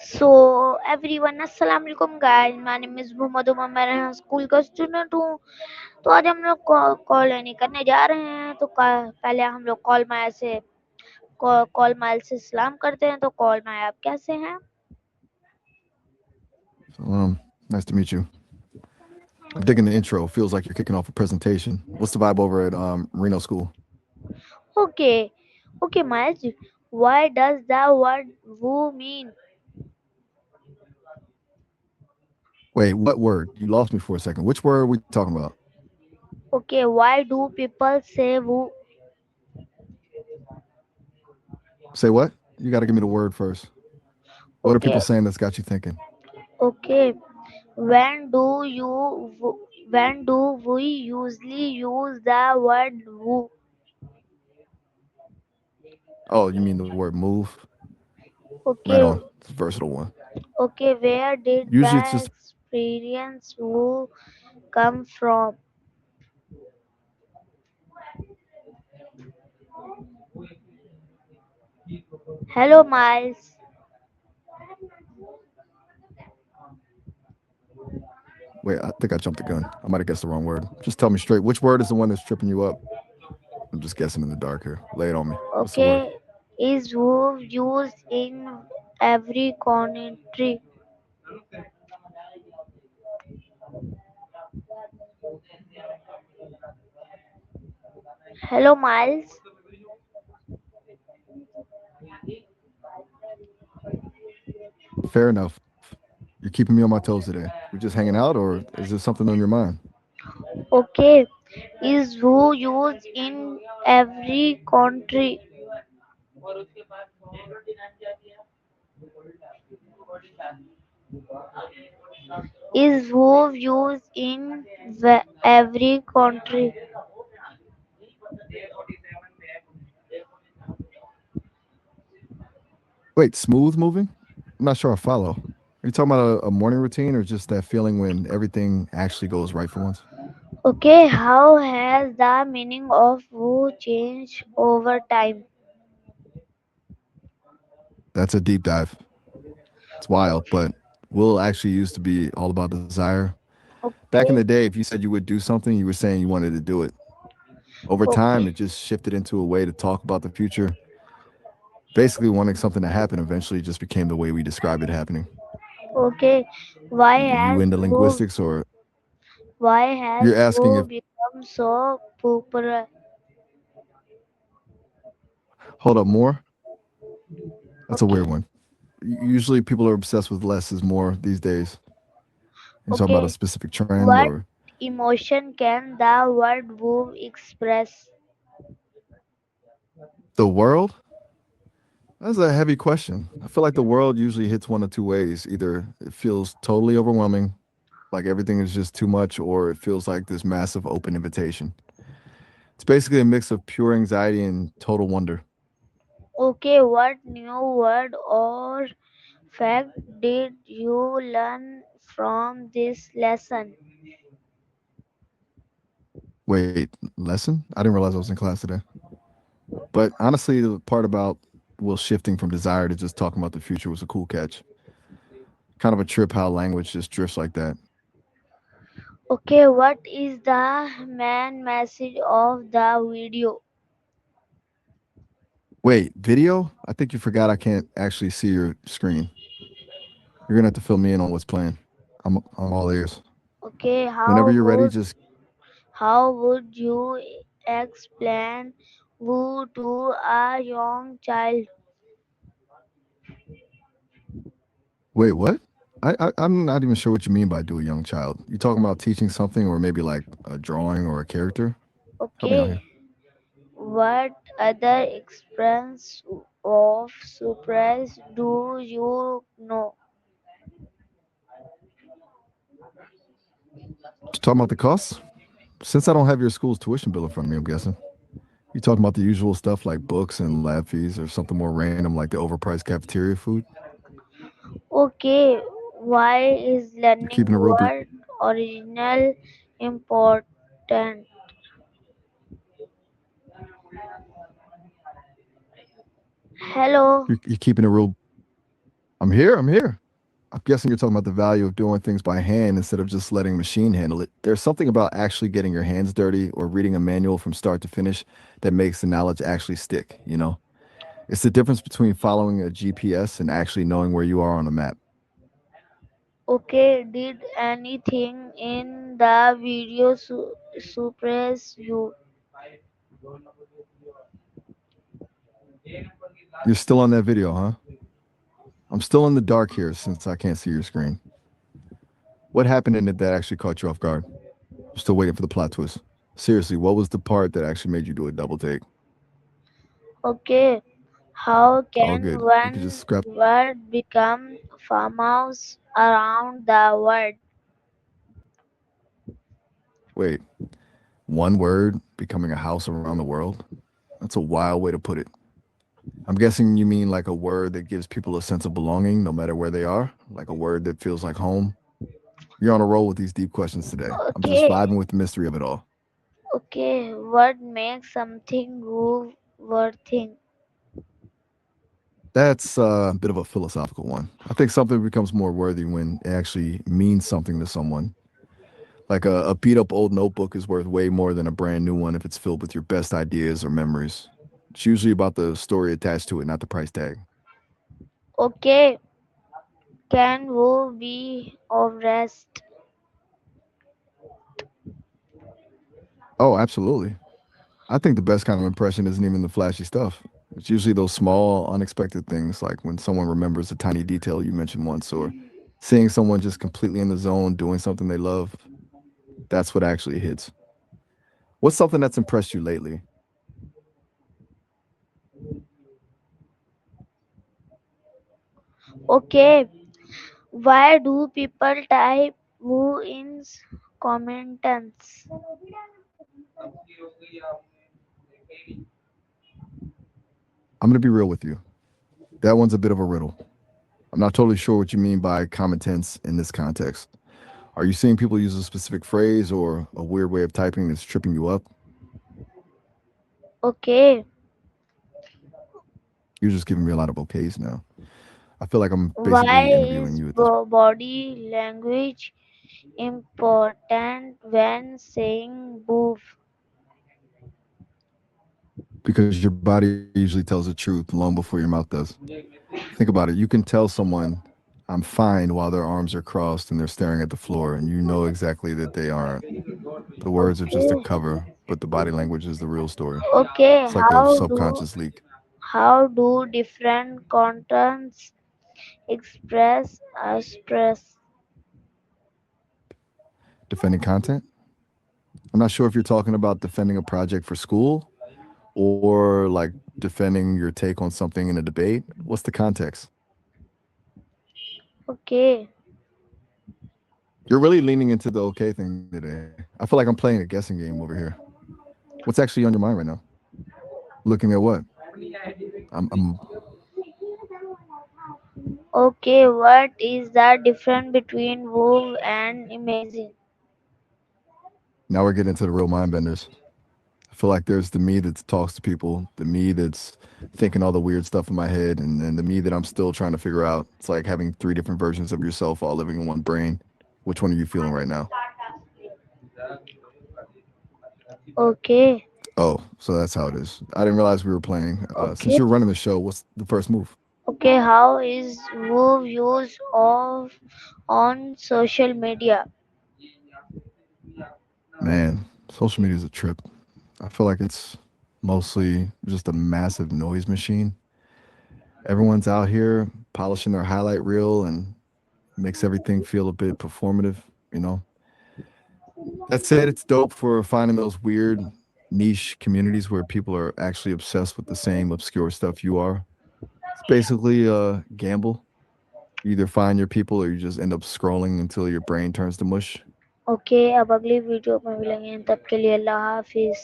So everyone, अस्सलाम वालेकुम guys. My name is Mohammad Umar. मैं यहाँ स्कूल का स्टूडेंट हूँ. तो आज हम लोग कॉलोनी करने जा रहे हैं. तो पहले हम लोग कॉल माइल से सलाम करते हैं. तो कॉल माइल आप कैसे हैं? Nice to meet you. I'm digging the intro. Feels like you're kicking off a presentation. What's the vibe over at Reno School? Okay, okay Miles. Why does the word woo mean? Wait, what word? You lost me for a second. Which word are we talking about? Okay, why do people say woo? Say what? You got to give me the word first. What are people Okay, saying that's got you thinking? okay. When do you when do we usually use the word woo? Oh, you mean the word move? Right Okay, on. It's a versatile one. okay, where did Usually it's the just, experience woo come from? Hello, Miles. wait, I think I jumped the gun. I might have guessed the wrong word. Just tell me straight. Which word is the one that's tripping you up? I'm just guessing in the dark here. Lay it on me. What's the word? Okay, is woo used in every country? Hello, Miles. Fair enough. You're keeping me on my toes today. We just hanging out, or is there something on your mind? Okay, is woo used in every country? Is woo used in every country? Wait, smooth moving? I'm not sure I follow. Are you talking about a morning routine or just that feeling when everything actually goes right for once? Okay, how has the meaning of woo changed over time? That's a deep dive. It's wild, but will actually used to be all about desire. Back in the Okay, day, if you said you would do something, you were saying you wanted to do it. Over time, okay, it just shifted into a way to talk about the future. Basically, wanting something to happen eventually just became the way we describe it happening. okay. Why You has into woo linguistics, or why has you're asking woo if, become so popular? hold up, more? That's a Okay, weird one. Usually, people are obsessed with less is more these days. You're talking about a okay. specific trend What or emotion can the word woo express? the world? That's a heavy question. I feel like the world usually hits one of two ways. Either it feels totally overwhelming, like everything is just too much, or it feels like this massive open invitation. It's basically a mix of pure anxiety and total wonder. Okay, what new word or fact did you learn from this lesson? Wait, lesson? I didn't realize I was in class today. But honestly, the part about Will shifting from desire to just talking about the future was a cool catch. Kind of a trip how language just drifts like that. Okay, what is the main message of the video? Wait, video? I think you forgot I can't actually see your screen. You're gonna have to fill me in on what's playing. I'm all ears. Okay, Whenever you're ready, just how would you explain woo to a young child? wait. What? I'm not even sure what you mean by do a young child. You talking about teaching something, or maybe like a drawing or a character? Help me out Okay, here. what other experience of surprise do you know? You talking about the costs? Since I don't have your school's tuition bill in front of me, I'm guessing. You talking about the usual stuff like books and lab fees, or something more random like the overpriced cafeteria food? Okay, why is You're learning keeping it real brief. word original important? Hello. You're keeping it real. I'm here. I'm guessing you're talking about the value of doing things by hand instead of just letting machine handle it. There's something about actually getting your hands dirty or reading a manual from start to finish that makes the knowledge actually stick, you know? It's the difference between following a GPS and actually knowing where you are on a map. Okay, did anything in the video surprise you? You're still on that video, huh? I'm still in the dark here since I can't see your screen. What happened in it that actually caught you off guard? I'm still waiting for the plot twist. Seriously, what was the part that actually made you do a double take? Okay, how All can good. You can just one scrap. word become famous around the world? Wait, one word becoming a house around the world? That's a wild way to put it. I'm guessing you mean like a word that gives people a sense of belonging no matter where they are, like a word that feels like home. You're on a roll with these deep questions today. I'm just Okay, vibing with the mystery of it all. okay, what makes something worth? That's a bit of a philosophical one. I think something becomes more worthy when it actually means something to someone. Like a beat up old notebook is worth way more than a brand new one if it's filled with your best ideas or memories. It's usually about the story attached to it, not the price tag. Okay, can who be of rest? Oh, absolutely. I think the best kind of impression isn't even the flashy stuff. It's usually those small, unexpected things, like when someone remembers a tiny detail you mentioned once, or seeing someone just completely in the zone doing something they love. That's what actually hits. What's something that's impressed you lately? Okay, why do people type who in comments? I'm going to be real with you. That one's a bit of a riddle. I'm not totally sure what you mean by common tense in this context. Are you seeing people use a specific phrase or a weird way of typing that's tripping you up? Okay, You're just giving me a lot of okays now. I feel like I'm why basically interviewing is you at this. body language important when saying move? Because your body usually tells the truth long before your mouth does. Think about it. You can tell someone, I'm fine, while their arms are crossed and they're staring at the floor, and you know exactly that they aren't. The words are just a Okay, cover, but the body language is the real story. okay, It's like a subconscious leak. how do different contents express stress? Defending content? I'm not sure if you're talking about defending a project for school or like defending your take on something in a debate. What's the context? Okay, You're really leaning into the okay thing today. I feel like I'm playing a guessing game over here. What's actually on your mind right now? Looking at what? I'm okay, what is the difference between move and imagine? now we're getting into the real mind benders. I feel like there's the me that talks to people, the me that's thinking all the weird stuff in my head, and then the me that I'm still trying to figure out. It's like having three different versions of yourself all living in one brain. Which one are you feeling right now? Okay, Oh, so that's how it is. I didn't realize we were playing. Since okay, you're running the show, what's the first move? okay. How is move used of on social media? Man, social media is a trip. I feel like it's mostly just a massive noise machine. Everyone's out here polishing their highlight reel and makes everything feel a bit performative, you know? That said, it's dope for finding those weird niche communities where people are actually obsessed with the same obscure stuff you are. It's basically a gamble. You either find your people or you just end up scrolling until your brain turns to mush. Okay, अब अगली video में मिलेंगे तब के लिए अल्लाह हाफिज.